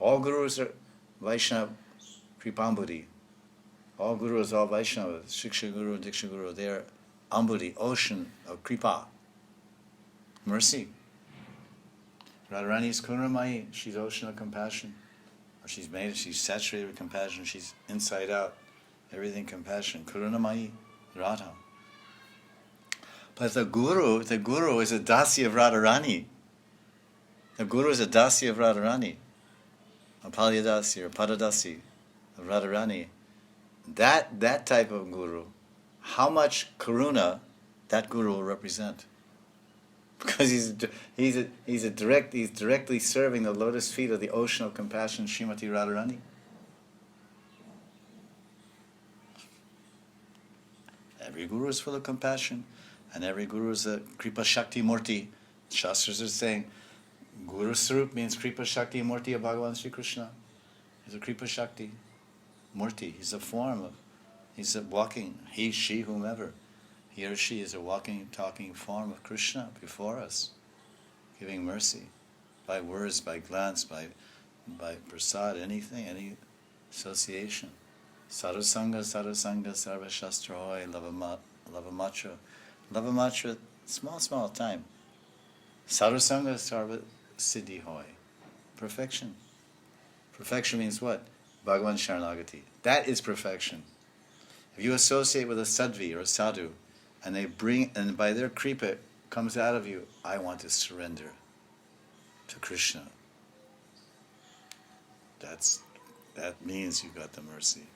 All gurus are Vaishnava Kripambudi. All gurus, all Vaishnavas, Shiksha Guru, Diksha Guru, they are Ambudi, ocean of Kripa, mercy. Radharani is Karunamai, she's ocean of compassion. Or she's saturated with compassion, she's inside out, everything compassion. Karunamai, Radha. But the guru is a dasi of Radharani. The guru is a dasi of Radharani. A palyadasi or padadasi of Radharani. That type of guru, how much karuna that guru will represent? Because he's directly serving the lotus feet of the ocean of compassion, Srimati Radharani. Every guru is full of compassion, and every guru is a Kripa Shakti Murti. Shastras are saying, Guru Sarup means Kripa Shakti Murti of Bhagavan Sri Krishna. He's a Kripa Shakti Murti. He's a form of, he's a walking, he, she, whomever. He or she is a walking, talking form of Krishna before us, giving mercy by words, by glance, by prasad, anything, any association. Sadhusanga, sarva shastra hoy, lavamatra. Lavamatra, small time. Sadhusanga, sarva siddhi hoy. Perfection. Perfection means what? Bhagavan Sharanagati. That is perfection. If you associate with a sadhvi or a sadhu, and they bring, and by their kripa comes out of you, I want to surrender to Krishna. That means you got the mercy.